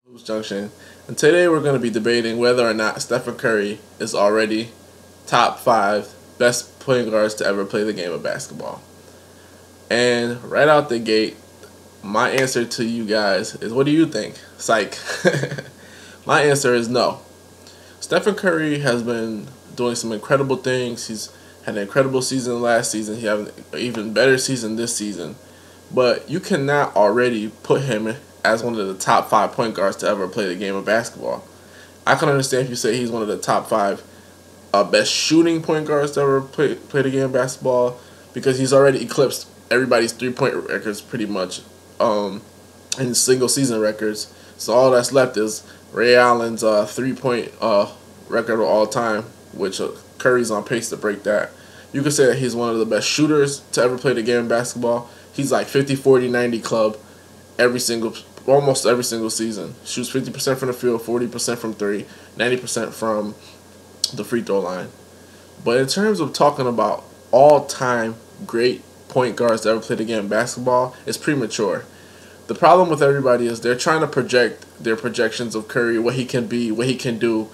Hoops Junction, and today we're going to be debating whether or not Stephen Curry is already top 5 best point guards to ever play the game of basketball. And right out the gate, my answer to you guys is, what do you think? Psych. My answer is no. Stephen Curry has been doing some incredible things. He's had an incredible season last season. He had an even better season this season. But you cannot already put him as one of the top 5 point guards to ever play the game of basketball. I can understand if you say he's one of the top 5 best shooting point guards to ever play the game of basketball, because he's already eclipsed everybody's 3-point records pretty much in single season records. So all that's left is Ray Allen's 3-point record of all time, which Curry's on pace to break that. You could say that he's one of the best shooters to ever play the game of basketball. He's like 50, 40, 90 club almost every single season. Shoots 50% from the field, 40% from 3, 90% from the free throw line. But in terms of talking about all-time great point guards that ever played the game of basketball, it's premature. The problem with everybody is they're trying to project their projections of Curry, what he can be, what he can do,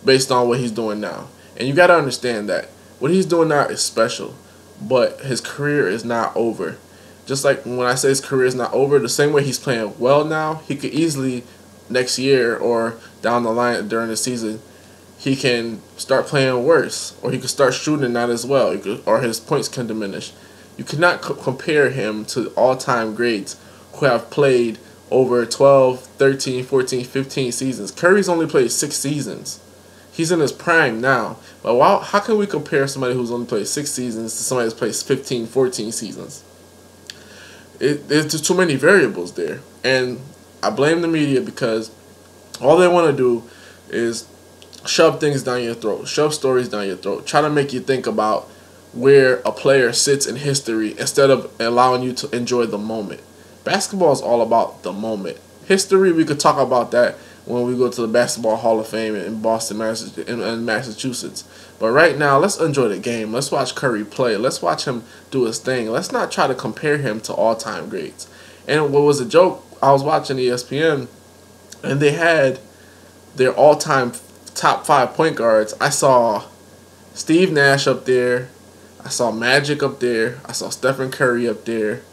based on what he's doing now. And you got to understand that what he's doing now is special, but his career is not over. Just like when I say his career is not over, the same way he's playing well now, he could easily next year or down the line during the season, he can start playing worse, or he could start shooting not as well, or his points can diminish. You cannot compare him to all-time greats who have played over 12, 13, 14, 15 seasons. Curry's only played 6 seasons. He's in his prime now. But how can we compare somebody who's only played 6 seasons to somebody who's played 15, 14 seasons? There's just too many variables there. And I blame the media, because all they want to do is shove things down your throat, shove stories down your throat, try to make you think about where a player sits in history instead of allowing you to enjoy the moment. Basketball is all about the moment. History, we could talk about that when we go to the Basketball Hall of Fame in Boston, Massachusetts. But right now, let's enjoy the game. Let's watch Curry play. Let's watch him do his thing. Let's not try to compare him to all-time greats. And what was a joke, I was watching ESPN, and they had their all-time top 5 point guards. I saw Steve Nash up there. I saw Magic up there. I saw Stephen Curry up there.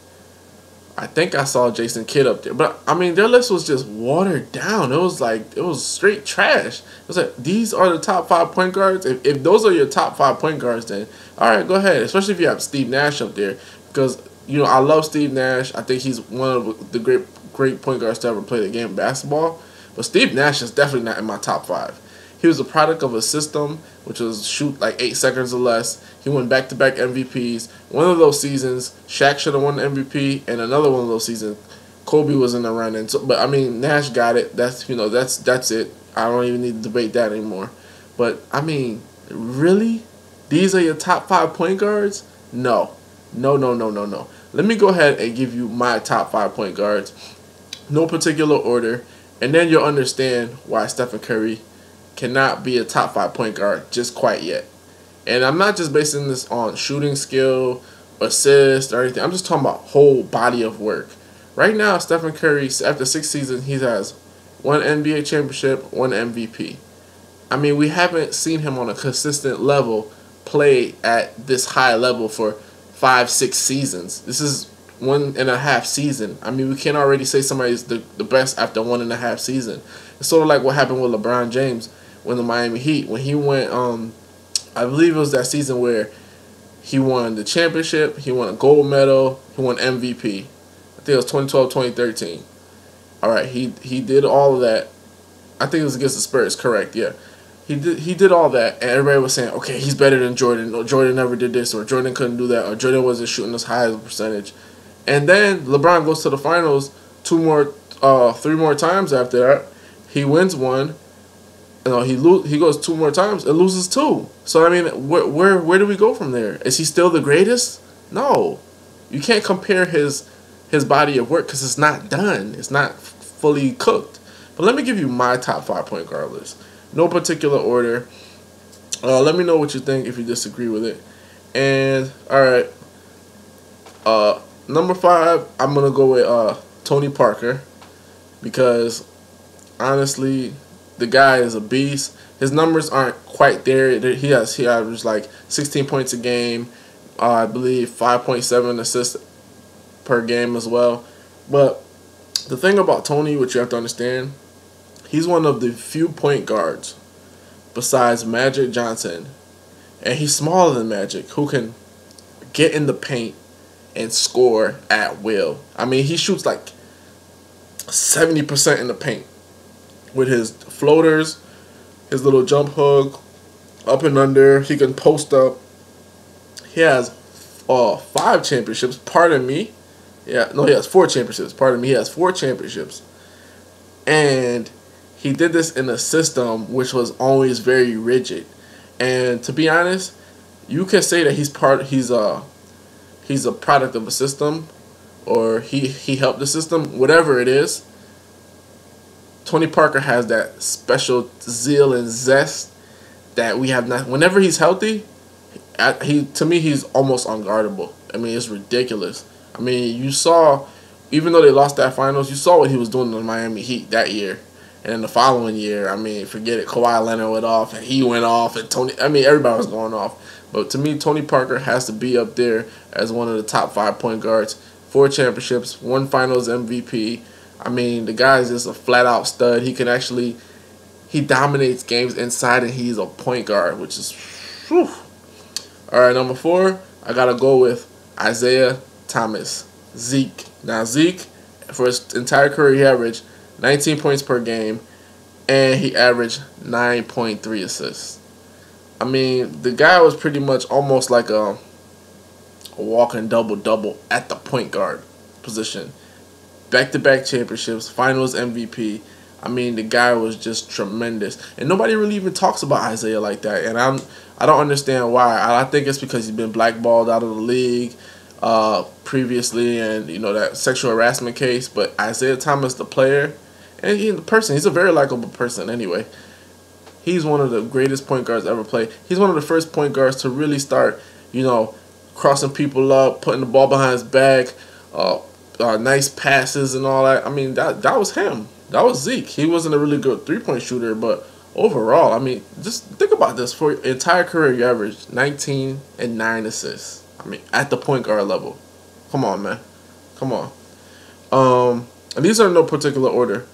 I think I saw Jason Kidd up there. But, I mean, their list was just watered down. It was straight trash. It was like, these are the top 5 point guards? If those are your top 5 point guards, then, all right, go ahead. Especially if you have Steve Nash up there. Because, I love Steve Nash. I think he's one of the great point guards to ever play the game of basketball. But Steve Nash is definitely not in my top 5. He was a product of a system which was shoot like 8 seconds or less. He won back-to-back MVPs. One of those seasons, Shaq should have won the MVP, and another one of those seasons, Kobe was in the running. So, but I mean, Nash got it. That's it. I don't even need to debate that anymore. But I mean, really, these are your top 5 point guards? No. Let me go ahead and give you my top 5 point guards, no particular order, and then you'll understand why Stephen Curry cannot be a top 5 point guard just quite yet. And I'm not just basing this on shooting skill, assist, or anything. I'm just talking about whole body of work. Right now, Stephen Curry, after 6 seasons, he has 1 NBA championship, 1 MVP. I mean, we haven't seen him on a consistent level play at this high level for 5, 6 seasons. This is 1.5 season. I mean, we can't already say somebody's the best after 1.5 season. It's sort of like what happened with LeBron James when the Miami Heat, when he went, I believe it was that season where he won the championship, he won a gold medal, he won MVP. I think it was 2012, 2013. All right, he did all of that. I think it was against the Spurs, correct? Yeah, he did all that, and everybody was saying, okay, he's better than Jordan. Or Jordan never did this, or Jordan couldn't do that, or Jordan wasn't shooting as high as a percentage. And then LeBron goes to the finals 3 more times after that. He wins 1. He goes 2 more times and loses 2. So I mean, where do we go from there? Is he still the greatest? No, you can't compare his body of work, because it's not done. It's not fully cooked. But let me give you my top 5 point guard list, no particular order. Let me know what you think if you disagree with it. And all right, number 5, I'm gonna go with Tony Parker, because honestly, the guy is a beast. His numbers aren't quite there. He averaged like 16 points a game. I believe 5.7 assists per game as well. But the thing about Tony, which you have to understand, he's one of the few point guards besides Magic Johnson, and he's smaller than Magic, who can get in the paint and score at will. I mean, he shoots like 70% in the paint with his floaters, his little jump hook, up and under. He can post up. He has 5 championships. Pardon me. Yeah, no, he has 4 championships. Pardon me. He has 4 championships. And he did this in a system which was always very rigid. And to be honest, you can say that he's a product of a system, or he helped the system, whatever it is. Tony Parker has that special zeal and zest that we have not. Whenever he's healthy, to me he's almost unguardable. I mean, it's ridiculous. I mean, you saw, even though they lost that finals, you saw what he was doing in the Miami Heat that year. And then the following year, I mean, forget it. Kawhi Leonard went off, and he went off, and everybody was going off. But to me, Tony Parker has to be up there as one of the top 5 point guards. 4 championships, 1 Finals MVP. I mean, the guy is just a flat-out stud. He dominates games inside, and he's a point guard, which is, whew. All right, number 4, I got to go with Isaiah Thomas, Zeke. Now, Zeke, for his entire career, he averaged 19 points per game, and he averaged 9.3 assists. I mean, the guy was pretty much almost like a walking double-double at the point guard position. Back-to-back championships, Finals MVP. I mean, the guy was just tremendous. And nobody really even talks about Isaiah like that. And I don't understand why. I think it's because he's been blackballed out of the league previously, and, you know, that sexual harassment case. But Isaiah Thomas, the player, and the person, he's a very likable person anyway. He's one of the greatest point guards ever played. He's one of the first point guards to really start, you know, crossing people up, putting the ball behind his back, nice passes and all that. I mean, that was him. That was Zeke. He wasn't a really good three-point shooter, but overall, I mean, just think about this. For your entire career, you averaged 19 and 9 assists. I mean, at the point guard level. Come on, man. Come on. And these are in no particular order.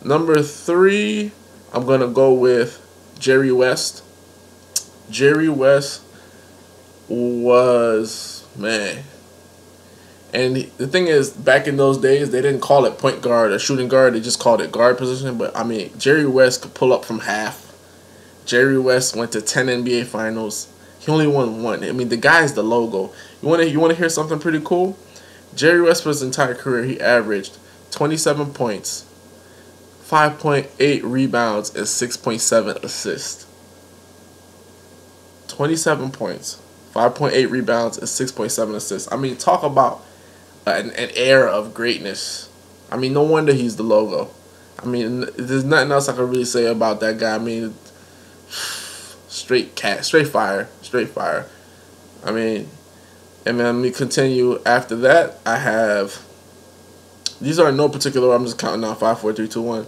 Number 3, I'm going to go with Jerry West. Jerry West was, man. And the thing is, back in those days, they didn't call it point guard or shooting guard. They just called it guard position. But, I mean, Jerry West could pull up from half. Jerry West went to 10 NBA Finals. He only won 1. I mean, the guy's the logo. You want to hear something pretty cool? Jerry West, for his entire career, he averaged 27 points, 5.8 rebounds, and 6.7 assists. 27 points, 5.8 rebounds, and 6.7 assists. I mean, talk about an era of greatness. I mean, no wonder he's the logo. I mean, there's nothing else I can really say about that guy. I mean, straight fire. I mean, and then let me continue. After that, I have, these are in no particular order. I'm just counting down 5, 4, 3, 2, 1.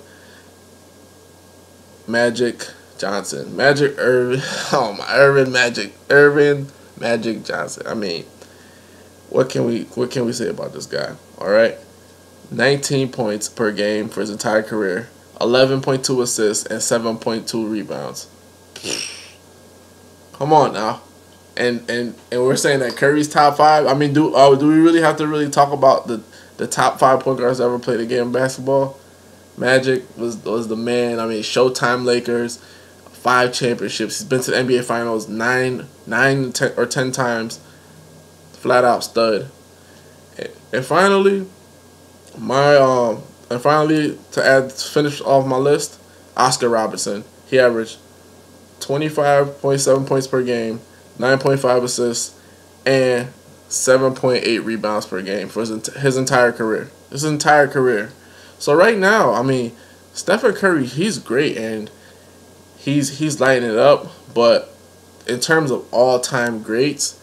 Magic Johnson, Irvin Magic Johnson. I mean, what can we say about this guy? All right, 19 points per game for his entire career, 11.2 assists and 7.2 rebounds. Come on now, and we're saying that Curry's top 5. I mean, do we really have to really talk about the top 5 point guards that ever played a game of basketball? Magic was the man. I mean, Showtime Lakers, 5 championships. He's been to the NBA Finals 9, 10, or 10 times. Flat out stud. And finally, to finish off my list, Oscar Robertson. He averaged 25.7 points per game, 9.5 assists, and 7.8 rebounds per game for his entire career. So right now, I mean, Stephen Curry, he's great and he's lighting it up. But in terms of all-time greats,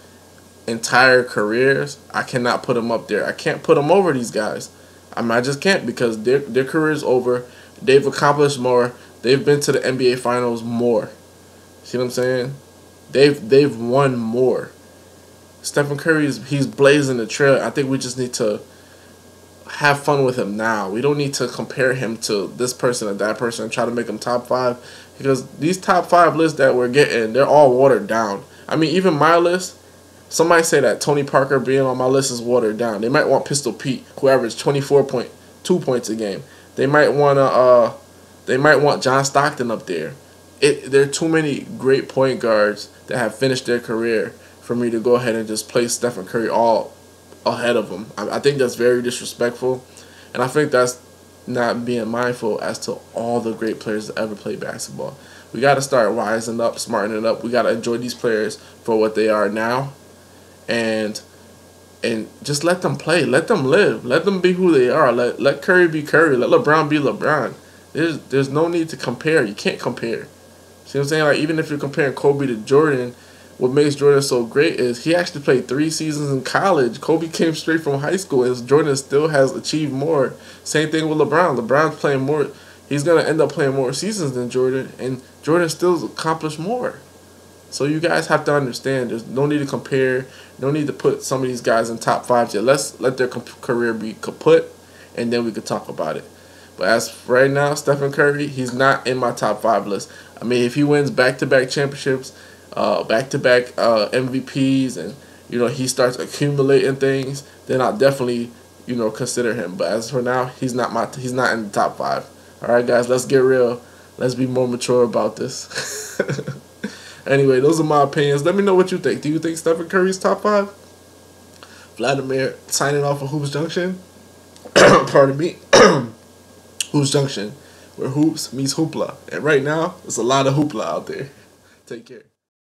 entire careers, I cannot put him up there. I can't put him over these guys. I mean, I just can't, because their career's over. They've accomplished more. They've been to the NBA Finals more. See what I'm saying? They've won more. Stephen Curry he's blazing the trail. I think we just need to have fun with him now. We don't need to compare him to this person or that person and try to make him top 5, because these top 5 lists that we're getting, they're all watered down. I mean, even my list, somebody say that Tony Parker being on my list is watered down. They might want Pistol Pete, who averaged 24.2 points a game. They might want John Stockton up there. There are too many great point guards that have finished their career for me to go ahead and just place Stephen Curry all ahead of him. I think that's very disrespectful, and I think that's not being mindful as to all the great players that ever played basketball. We got to start wising up, smartening up. We got to enjoy these players for what they are now, and just let them play. Let them live. Let them be who they are. Let Curry be Curry. Let LeBron be LeBron. There's no need to compare. You can't compare. See what I'm saying? Like, even if you're comparing Kobe to Jordan, what makes Jordan so great is he actually played 3 seasons in college. Kobe came straight from high school, and Jordan still has achieved more. Same thing with LeBron. LeBron's playing more. He's going to end up playing more seasons than Jordan, and Jordan still accomplished more. So you guys have to understand, there's no need to compare. No need to put some of these guys in top 5 yet. Let's let their career be kaput, and then we could talk about it. But as for right now, Stephen Curry, he's not in my top 5 list. I mean, if he wins back-to-back championships, back-to-back MVPs, and he starts accumulating things, then I'll definitely consider him. But as for now, he's not in the top 5. All right, guys, let's get real. Let's be more mature about this. Anyway, those are my opinions. Let me know what you think. Do you think Stephen Curry's top 5? Vladimir signing off of Hoops Junction. Pardon me. Hoops Junction, where hoops meets hoopla. And right now, there's a lot of hoopla out there. Take care.